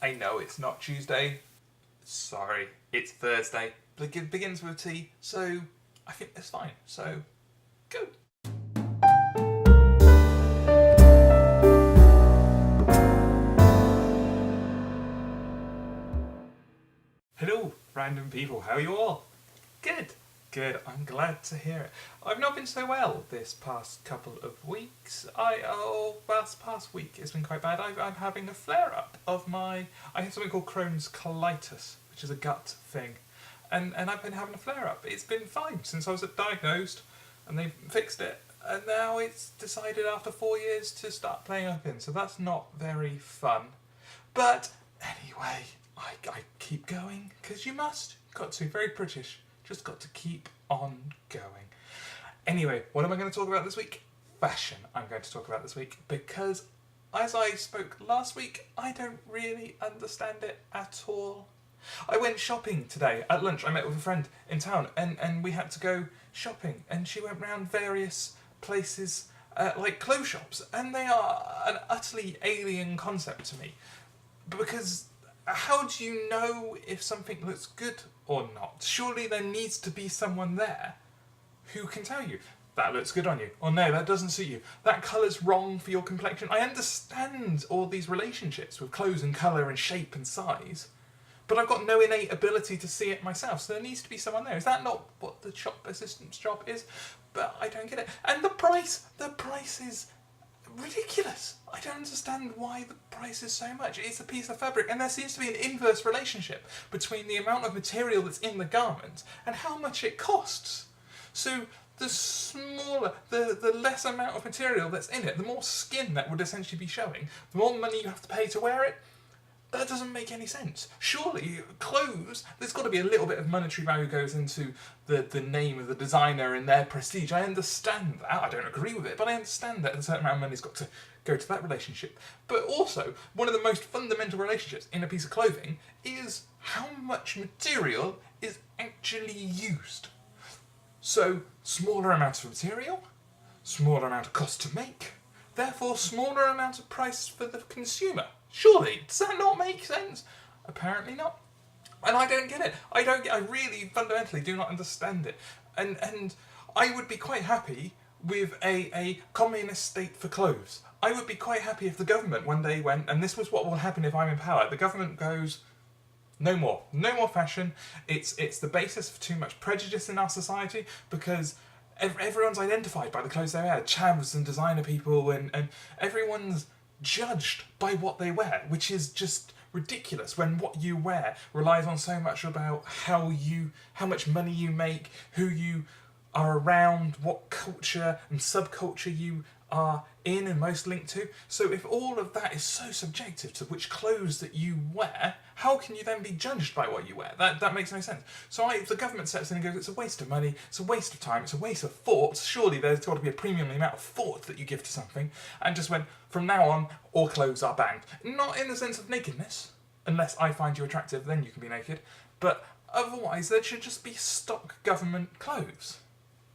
I know it's not Tuesday. Sorry, it's Thursday. But it begins with T, so I think that's fine. So, go. Hello, random people. How are you all? Good. Good. I'm glad to hear it. I've not been so well this past couple of weeks. Past week it's been quite bad. I'm having a flare-up of I have something called Crohn's colitis, which is a gut thing. And I've been having a flare-up. It's been fine since I was diagnosed, and they fixed it. And now it's decided after 4 years to start playing up in. So that's not very fun. But anyway, I keep going, because you must. Got to. Very British. Just got to keep on going. Anyway, what am I going to talk about this week? Fashion I'm going to talk about this week, because as I spoke last week, I don't really understand it at all. I went shopping today at lunch. I met with a friend in town, and we had to go shopping, and she went round various places like clothes shops, and they are an utterly alien concept to me, because how do you know if something looks good or not? Surely there needs to be someone there who can tell you, that looks good on you, or no, that doesn't suit you, that colour's wrong for your complexion. I understand all these relationships with clothes and colour and shape and size, but I've got no innate ability to see it myself, so there needs to be someone there. Is that not what the shop assistant's job is? But I don't get it. And the price is ridiculous. I don't understand why the price is so much. It's a piece of fabric, and there seems to be an inverse relationship between the amount of material that's in the garment and how much it costs. So the smaller, the less amount of material that's in it, the more skin that would essentially be showing, the more money you have to pay to wear it. That doesn't make any sense. Surely, clothes, there's got to be a little bit of monetary value goes into the name of the designer and their prestige. I understand that. I don't agree with it, but I understand that a certain amount of money's got to go to that relationship. But also, one of the most fundamental relationships in a piece of clothing is how much material is actually used. So, smaller amount of material, smaller amount of cost to make, therefore smaller amount of price for the consumer. Surely, does that not make sense? Apparently not. And I don't get it. I really fundamentally do not understand it. And I would be quite happy with a communist state for clothes. I would be quite happy if the government one day went, and this was what will happen if I'm in power, the government goes, no more fashion. It's the basis for too much prejudice in our society, because everyone's identified by the clothes they wear. Chavs and designer people, and everyone's judged by what they wear, which is just ridiculous when what you wear relies on so much about how much money you make, who you are around, what culture and subculture you are in and most linked to. So if all of that is so subjective to which clothes that you wear, how can you then be judged by what you wear? That makes no sense. So if the government steps in and goes, it's a waste of money, it's a waste of time, it's a waste of thought, surely there's got to be a premium in the amount of thought that you give to something, and just went, from now on, all clothes are banned. Not in the sense of nakedness, unless I find you attractive, then you can be naked, but otherwise there should just be stock government clothes.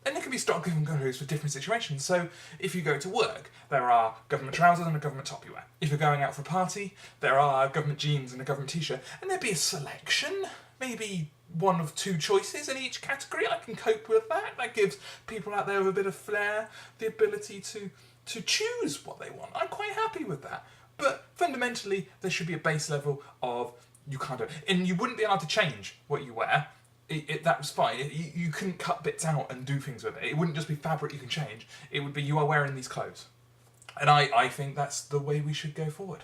And there can be stock government clothes for different situations. So if you go to work, there are government trousers and a government top you wear. If you're going out for a party, there are government jeans and a government t-shirt. And there'd be a selection, maybe one of two choices in each category. I can cope with that. That gives people out there with a bit of flair the ability to choose what they want. I'm quite happy with that. But fundamentally, there should be a base level of and you wouldn't be allowed to change what you wear. That was fine. You couldn't cut bits out and do things with it. It wouldn't just be fabric you can change. It would be, you are wearing these clothes. And I think that's the way we should go forward.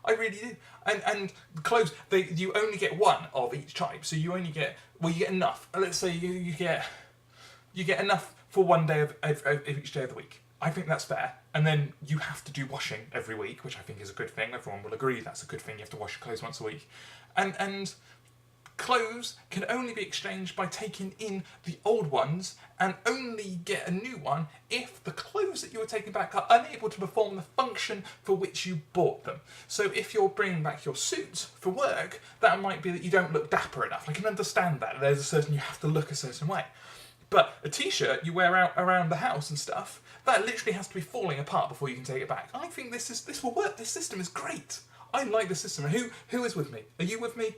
I really do. And the clothes, you only get one of each type. So you only get, you get enough. Let's say you get enough for one day of each day of the week. I think that's fair. And then you have to do washing every week, which I think is a good thing. Everyone will agree that's a good thing. You have to wash your clothes once a week. And clothes can only be exchanged by taking in the old ones, and only get a new one if the clothes that you were taking back are unable to perform the function for which you bought them. So if you're bringing back your suit for work, that might be that you don't look dapper enough. I can understand that. You have to look a certain way. But a t-shirt you wear out around the house and stuff, that literally has to be falling apart before you can take it back. I think this will work. This system is great. I like the system. Who is with me? Are you with me?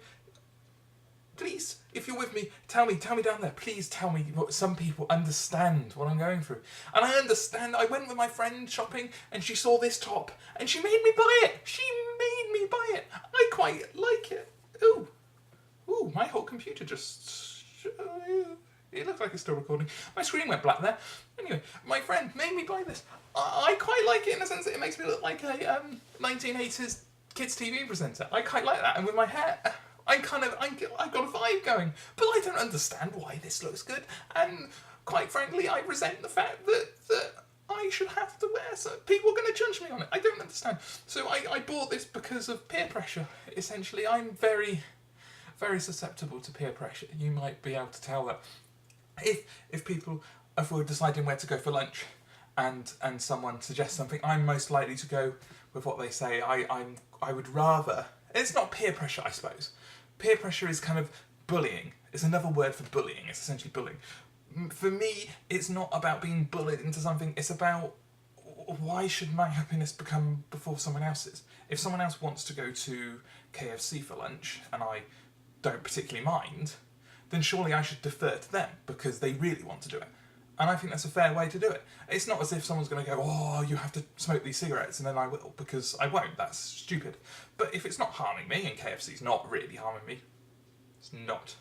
Please, if you're with me, tell me down there. Please tell me what some people understand what I'm going through. And I understand. I went with my friend shopping and she saw this top and she made me buy it. She made me buy it. I quite like it. Ooh, my whole computer just... It looks like it's still recording. My screen went black there. Anyway, my friend made me buy this. I quite like it in the sense that it makes me look like a 1980s kids TV presenter. I quite like that. And with my hair... I've got a vibe going, but I don't understand why this looks good, and quite frankly, I resent the fact that I should have to wear, so people are going to judge me on it. I don't understand. So I bought this because of peer pressure. Essentially, I'm very, very susceptible to peer pressure. You might be able to tell that if we're deciding where to go for lunch, and someone suggests something, I'm most likely to go with what they say. I would rather. It's not peer pressure, I suppose. Peer pressure is kind of bullying. It's another word for bullying. It's essentially bullying. For me, it's not about being bullied into something. It's about why should my happiness become before someone else's? If someone else wants to go to KFC for lunch and I don't particularly mind, then surely I should defer to them because they really want to do it. And I think that's a fair way to do it. It's not as if someone's going to go, oh, you have to smoke these cigarettes, and then I will, because I won't. That's stupid. But if it's not harming me, and KFC's not really harming me, it's not,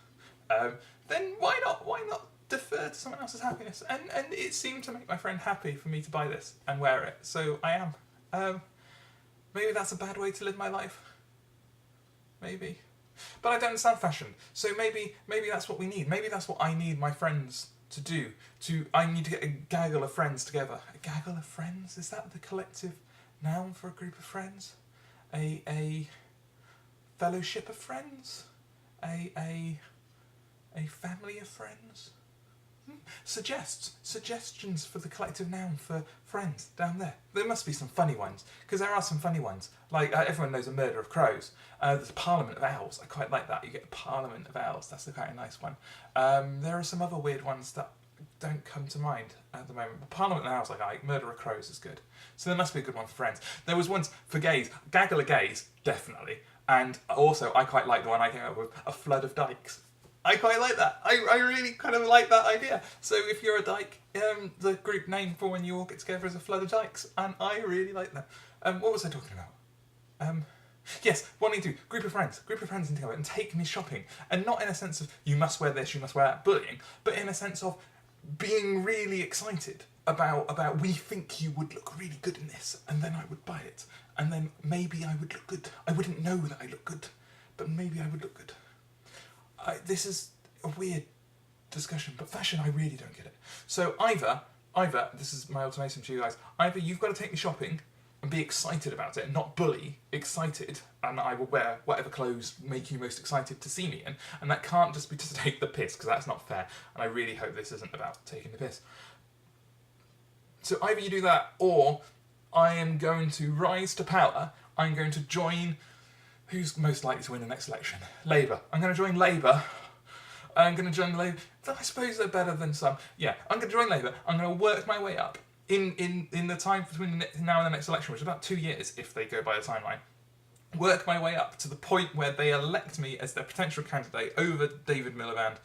then why not? Why not defer to someone else's happiness? And it seemed to make my friend happy for me to buy this and wear it, so I am. Maybe that's a bad way to live my life. Maybe. But I don't understand fashion, so maybe that's what we need. Maybe that's what I need my friends to do. I need to get a gaggle of friends together. A gaggle of friends? Is that the collective noun for a group of friends? A fellowship of friends? A family of friends? Suggestions for the collective noun for friends down there. There must be some funny ones, because there are some funny ones. Like, everyone knows a murder of crows. There's a Parliament of Owls. I quite like that. You get a Parliament of Owls. That's quite a nice one. There are some other weird ones that don't come to mind at the moment. But Parliament of Owls I like. Murder of crows is good. So there must be a good one for friends. There was ones for gays. Gaggle of gays, definitely. And also, I quite like the one I came up with, a flood of dykes. I quite like that. I really kind of like that idea. So if you're a dyke, the group name for when you all get together is a flood of dykes, and I really like that. What was I talking about? Yes, wanting to group of friends and together and take me shopping, and not in a sense of you must wear this, you must wear that, bullying, but in a sense of being really excited about we think you would look really good in this, and then I would buy it, and then maybe I would look good. I wouldn't know that I look good, but maybe I would look good. This is a weird discussion, but fashion, I really don't get it. So either, this is my ultimatum to you guys, either you've got to take me shopping and be excited about it, not bully, excited, and I will wear whatever clothes make you most excited to see me in, and that can't just be to take the piss, because that's not fair, and I really hope this isn't about taking the piss. So either you do that, or I am going to rise to power, I'm going to join... Who's most likely to win the next election? Labour. I'm going to join Labour. I suppose they're better than some. Yeah, I'm going to join Labour. I'm going to work my way up in the time between now and the next election, which is about 2 years if they go by the timeline. Work my way up to the point where they elect me as their potential candidate over David Miliband.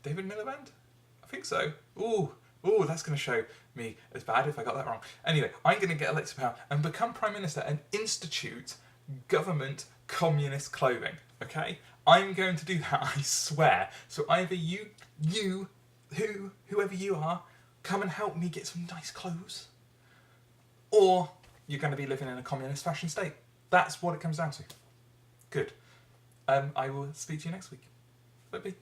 David Miliband? I think so. Ooh, that's going to show me as bad if I got that wrong. Anyway, I'm going to get elected to power and become Prime Minister and institute government communist clothing, okay? I'm going to do that, I swear. So either whoever you are, come and help me get some nice clothes, or you're going to be living in a communist fashion state. That's what it comes down to. Good. I will speak to you next week. Bye-bye.